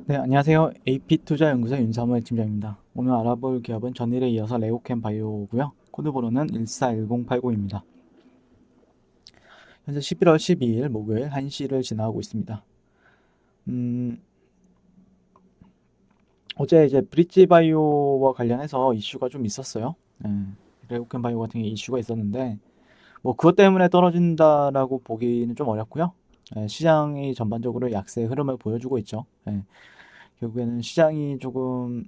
네, 안녕하세요. AP투자연구소 윤사무엘 팀장입니다. 오늘 알아볼 기업은 전일에 이어서 레오캠 바이오고요. 코드번호는 141089입니다. 현재 11월 12일 목요일 1시를 지나고 있습니다. 어제 이제 브릿지 바이오와 관련해서 이슈가 좀 있었어요. 네, 레오캠 바이오 같은 게 이슈가 있었는데 뭐 그것 때문에 떨어진다라고 보기는 좀 어렵고요. 시장이 전반적으로 약세 흐름을 보여주고 있죠. 결국에는 시장이 조금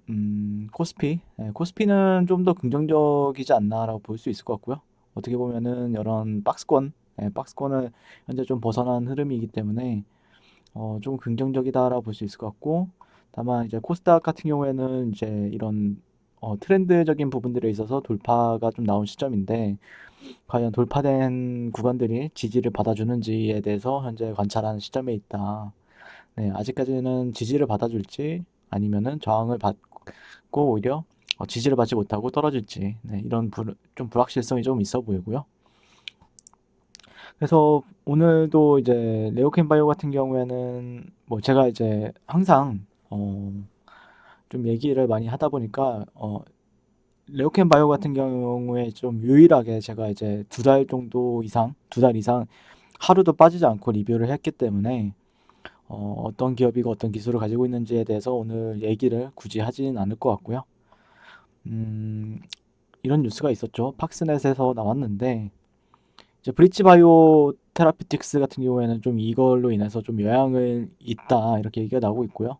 코스피는 좀 더 긍정적이지 않나라고 볼 수 있을 것 같고요. 어떻게 보면은 이런 박스권을 현재 좀 벗어난 흐름이기 때문에 좀 긍정적이다라고 볼 수 있을 것 같고, 다만 이제 코스닥 같은 경우에는 이제 이런 트렌드적인 부분들에 있어서 돌파가 좀 나온 시점인데, 과연 돌파된 구간들이 지지를 받아주는지에 대해서 현재 관찰하는 시점에 있다. 네, 아직까지는 지지를 받아줄지 아니면은 저항을 받고 오히려 지지를 받지 못하고 떨어질지, 네, 이런 좀 불확실성이 좀 있어 보이고요. 그래서 오늘도 이제 레오캠 바이오 같은 경우에는 뭐 제가 이제 항상 좀 얘기를 많이 하다 보니까 레오캠 바이오 같은 경우에 좀 유일하게 제가 이제 두 달 이상 하루도 빠지지 않고 리뷰를 했기 때문에 어떤 기업이고 어떤 기술을 가지고 있는지에 대해서 오늘 얘기를 굳이 하진 않을 것 같고요. 음, 이런 뉴스가 있었죠. 팍스넷에서 나왔는데 이제 브릿지 바이오 테라피틱스 같은 경우에는 좀 이걸로 인해서 좀 영향을 있다 이렇게 얘기가 나오고 있고요.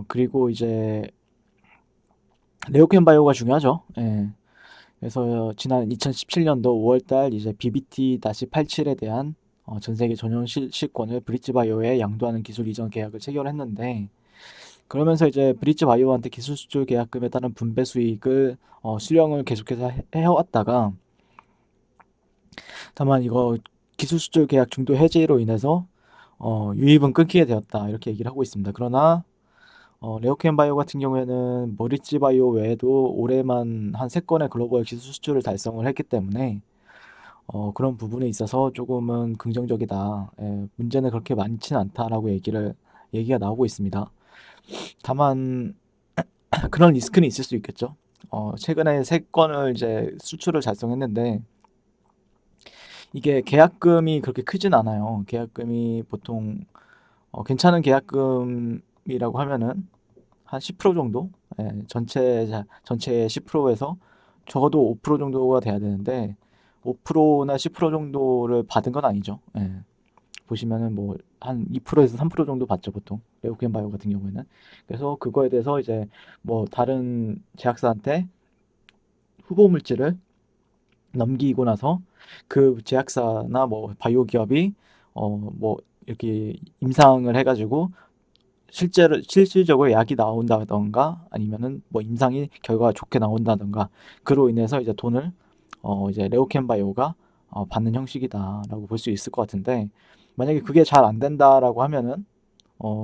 그리고 이제 레오켄 바이오가 중요하죠. 예. 그래서 지난 2017년도 5월달 이제 BBT-87에 대한 전 세계 전용 실시권을 브릿지 바이오에 양도하는 기술 이전 계약을 체결했는데, 그러면서 이제 브릿지 바이오한테 기술 수출 계약금에 따른 분배 수익을 수령을 계속해서 해왔다가, 다만 이거 기술 수출 계약 중도 해지로 인해서 유입은 끊기게 되었다 이렇게 얘기를 하고 있습니다. 그러나 레오켄 바이오 같은 경우에는 머리지 바이오 외에도 올해만 한 3건의 글로벌 기술 수출을 달성을 했기 때문에 그런 부분에 있어서 조금은 긍정적이다. 문제는 그렇게 많지는 않다라고 얘기가 나오고 있습니다. 다만 그런 리스크는 있을 수 있겠죠. 최근에 3건을 이제 수출을 달성했는데 이게 계약금이 그렇게 크진 않아요. 계약금이 보통 괜찮은 계약금이라고 하면은 한 10% 정도? 전체의 10%에서 적어도 5% 정도가 돼야 되는데 5%나 10% 정도를 받은 건 아니죠. 보시면은 뭐 한 2%에서 3% 정도 받죠, 보통. 레오켄 바이오 같은 경우에는. 그래서 그거에 대해서 이제 뭐 다른 제약사한테 후보 물질을 넘기고 나서 그 제약사나 뭐 바이오 기업이 뭐 이렇게 임상을 해가지고 실질적으로 약이 나온다던가 아니면은 뭐 임상이 결과가 좋게 나온다던가 그로 인해서 이제 돈을 이제 레오켄 바이오가 받는 형식이다라고 볼 수 있을 것 같은데, 만약에 그게 잘 안 된다라고 하면은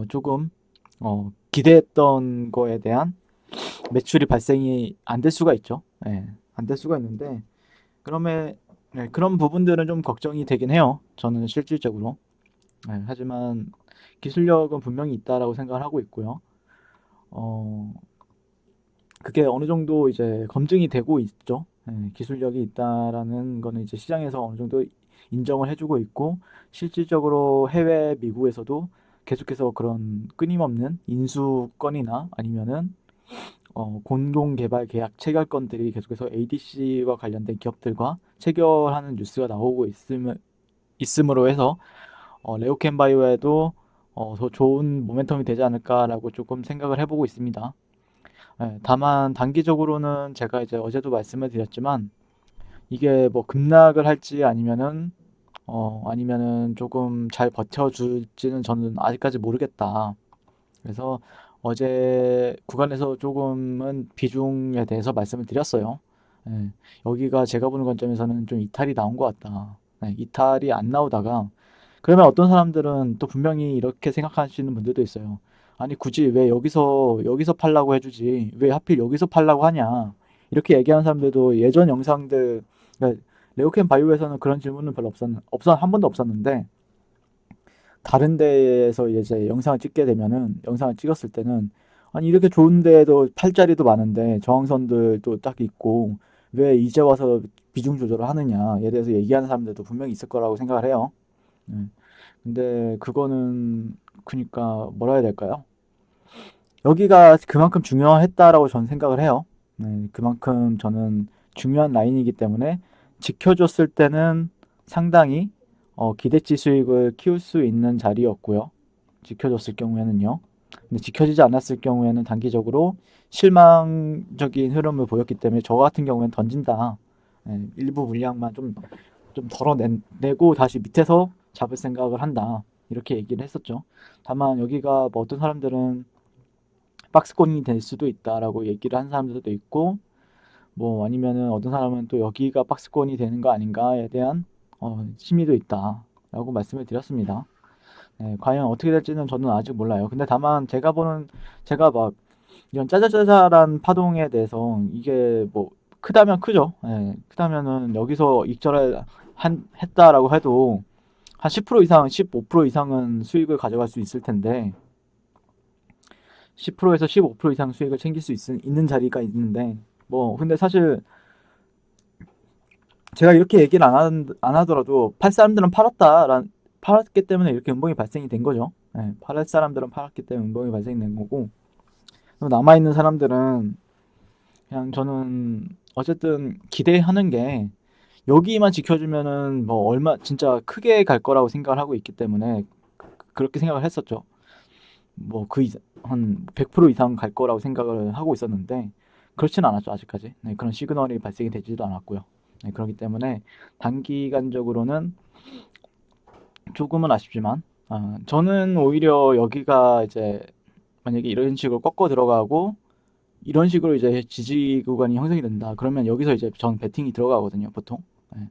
조금 기대했던 거에 대한 매출이 발생이 안 될 수가 있죠. 안 될 수가 있는데 그러면 그런 부분들은 좀 걱정이 되긴 해요. 저는 실질적으로. 하지만 기술력은 분명히 있다라고 생각을 하고 있고요. 어, 그게 어느 정도 이제 검증이 되고 있죠. 기술력이 있다라는 거는 이제 시장에서 어느 정도 인정을 해주고 있고, 실질적으로 해외 미국에서도 계속해서 그런 끊임없는 인수건이나 아니면은 공동 개발 계약 체결 건들이 계속해서 ADC와 관련된 기업들과 체결하는 뉴스가 나오고 있음으로 해서 레오켄 바이오에도 더 좋은 모멘텀이 되지 않을까라고 조금 생각을 해보고 있습니다. 다만 단기적으로는 제가 이제 어제도 말씀을 드렸지만 이게 뭐 급락을 할지 아니면은 조금 잘 버텨줄지는 저는 아직까지 모르겠다. 그래서 어제 구간에서 조금은 비중에 대해서 말씀을 드렸어요. 예, 여기가 제가 보는 관점에서는 좀 이탈이 나온 것 같다. 이탈이 안 나오다가 그러면 어떤 사람들은 또 분명히 이렇게 생각하시는 분들도 있어요. 아니 굳이 왜 여기서 팔라고 해주지 왜 하필 여기서 팔라고 하냐, 이렇게 얘기하는 사람들도 예전 영상들, 그러니까 레오캠 바이오에서는 그런 질문은 별로 한 번도 없었는데 다른 데에서 이제 영상을 찍게 되면은 영상을 찍었을 때는 아니 이렇게 좋은데도 팔자리도 많은데 저항선들도 딱 있고 왜 이제 와서 비중 조절을 하느냐에 대해서 얘기하는 사람들도 분명히 있을 거라고 생각을 해요. 네. 근데 그거는 그니까 뭐라 해야 될까요? 여기가 그만큼 중요했다라고 저는 생각을 해요. 네, 그만큼 저는 중요한 라인이기 때문에 지켜줬을 때는 상당히 기대치 수익을 키울 수 있는 자리였고요. 지켜줬을 경우에는요. 근데 지켜지지 않았을 경우에는 단기적으로 실망적인 흐름을 보였기 때문에 저 같은 경우에는 던진다. 네, 일부 물량만 좀 덜어내고 다시 밑에서 잡을 생각을 한다. 이렇게 얘기를 했었죠. 다만 여기가 뭐 어떤 사람들은 박스권이 될 수도 있다라고 얘기를 한 사람들도 있고, 뭐 아니면은 어떤 사람은 또 여기가 박스권이 되는 거 아닌가에 대한 심리도 있다라고 말씀을 드렸습니다. 네, 과연 어떻게 될지는 저는 아직 몰라요. 근데 다만 제가 막 이런 짜잘짜잘한 파동에 대해서 이게 뭐 크다면 크죠. 예, 크다면은 여기서 익절을 했다라고 해도 한 10% 이상, 15% 이상은 수익을 가져갈 수 있을 텐데 10%에서 15% 이상 수익을 챙길 수 있는 자리가 있는데 뭐 근데 사실 제가 이렇게 얘기를 안 하더라도 팔 사람들은 팔았기 때문에 이렇게 음봉이 발생이 된 거죠. 예, 팔 사람들은 팔았기 때문에 음봉이 발생이 된 거고 남아있는 사람들은 그냥 저는 어쨌든 기대하는 게 여기만 지켜주면은 뭐 얼마 진짜 크게 갈 거라고 생각을 하고 있기 때문에 그렇게 생각을 했었죠. 뭐 한 100% 이상 갈 거라고 생각을 하고 있었는데 그렇지는 않았죠 아직까지. 네, 그런 시그널이 발생이 되지도 않았고요. 네, 그렇기 때문에 단기간적으로는 조금은 아쉽지만 저는 오히려 여기가 이제 만약에 이런 식으로 꺾어 들어가고 이런 식으로 이제 지지 구간이 형성이 된다. 그러면 여기서 이제 전 배팅이 들어가거든요, 보통. 네.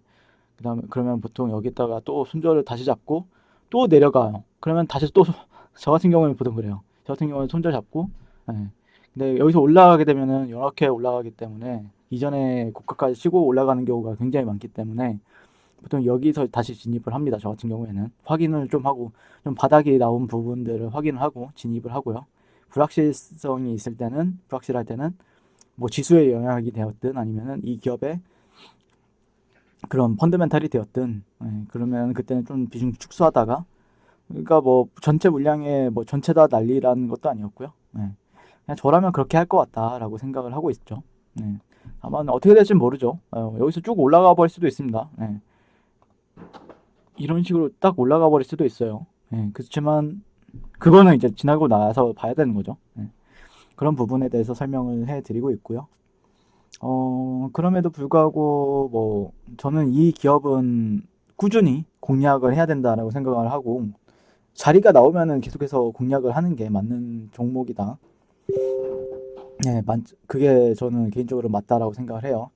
그다음에 그러면 보통 여기다가 또 손절을 다시 잡고 또 내려가요. 그러면 다시 또 저 같은 경우에는 보통 그래요. 저 같은 경우는 손절 잡고 네. 근데 여기서 올라가게 되면은 이렇게 올라가기 때문에 이전에 고가까지 치고 올라가는 경우가 굉장히 많기 때문에 보통 여기서 다시 진입을 합니다. 저 같은 경우에는 확인을 좀 하고 좀 바닥이 나온 부분들을 확인을 하고 진입을 하고요. 불확실성이 있을 때는 불확실할 때는 뭐 지수에 영향이 되었든 아니면은 이 기업의 그런 펀더멘탈이 되었든 그러면 그때는 좀 비중 축소하다가 그러니까 뭐 전체 물량에 뭐 전체 다 난리라는 것도 아니었고요. 그냥 저라면 그렇게 할 것 같다라고 생각을 하고 있죠. 네. 다만 어떻게 될지 모르죠. 여기서 쭉 올라가 버릴 수도 있습니다. 이런 식으로 딱 올라가 버릴 수도 있어요. 그렇지만 그거는 이제 지나고 나서 봐야 되는 거죠. 그런 부분에 대해서 설명을 해드리고 있고요. 그럼에도 불구하고 뭐 저는 이 기업은 꾸준히 공략을 해야 된다라고 생각을 하고 자리가 나오면은 계속해서 공략을 하는 게 맞는 종목이다. 네, 그게 저는 개인적으로 맞다라고 생각을 해요.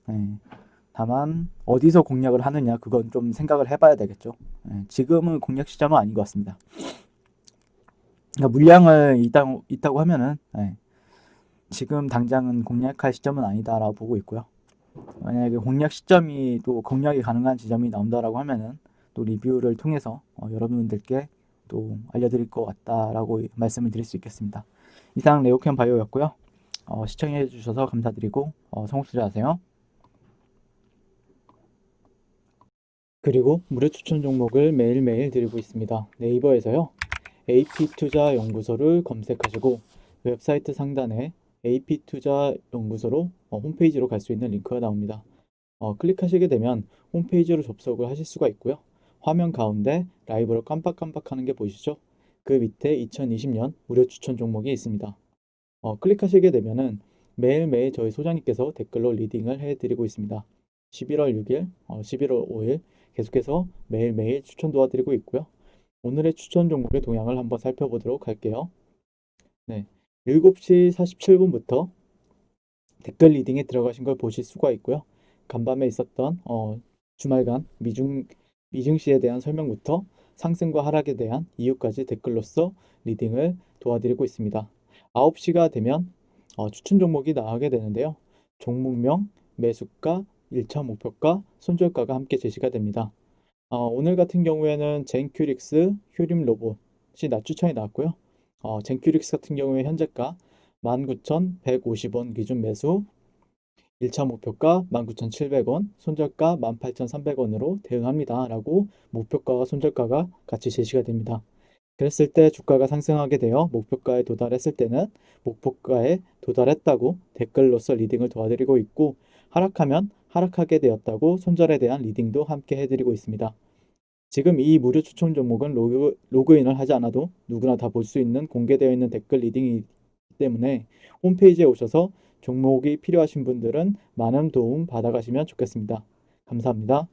네, 다만 어디서 공략을 하느냐 그건 좀 생각을 해봐야 되겠죠. 지금은 공략 시점은 아닌 것 같습니다. 그러니까 물량을 있다고 하면은 지금 당장은 공략할 시점은 아니다라고 보고 있고요. 만약에 공략 시점이 또 공략이 가능한 지점이 나온다라고 하면은 또 리뷰를 통해서 여러분들께 또 알려드릴 것 같다라고 말씀을 드릴 수 있겠습니다. 이상 레오캠 바이오였고요. 시청해 주셔서 감사드리고 성공 투자하세요. 그리고 무료 추천 종목을 매일매일 드리고 있습니다. 네이버에서요. AP투자연구소를 검색하시고 웹사이트 상단에 AP투자연구소로 홈페이지로 갈 수 있는 링크가 나옵니다. 클릭하시게 되면 홈페이지로 접속을 하실 수가 있고요. 화면 가운데 라이브로 깜빡깜빡하는 게 보이시죠? 그 밑에 2020년 무료 추천 종목이 있습니다. 클릭하시게 되면은 매일매일 저희 소장님께서 댓글로 리딩을 해드리고 있습니다. 11월 6일, 11월 5일 계속해서 매일매일 추천 도와드리고 있고요. 오늘의 추천 종목의 동향을 한번 살펴보도록 할게요. 네, 7시 47분부터 댓글 리딩에 들어가신 걸 보실 수가 있고요. 간밤에 있었던 주말간 미증시에 대한 설명부터 상승과 하락에 대한 이유까지 댓글로서 리딩을 도와드리고 있습니다. 9시가 되면 추천 종목이 나가게 되는데요. 종목명, 매수가, 1차 목표가, 손절가가 함께 제시가 됩니다. 오늘 같은 경우에는 젠큐릭스 휴림 로봇이 추천이 나왔고요. 젠큐릭스 같은 경우에 현재가 19,150원 기준 매수, 1차 목표가 19,700원, 손절가 18,300원으로 대응합니다. 라고 목표가와 손절가가 같이 제시가 됩니다. 그랬을 때 주가가 상승하게 되어 목표가에 도달했을 때는 목표가에 도달했다고 댓글로서 리딩을 도와드리고 있고, 하락하면 하락하게 되었다고 손절에 대한 리딩도 함께 해드리고 있습니다. 지금 이 무료 추천 종목은 로그인을 하지 않아도 누구나 다 볼 수 있는 공개되어 있는 댓글 리딩이기 때문에 홈페이지에 오셔서 종목이 필요하신 분들은 많은 도움 받아가시면 좋겠습니다. 감사합니다.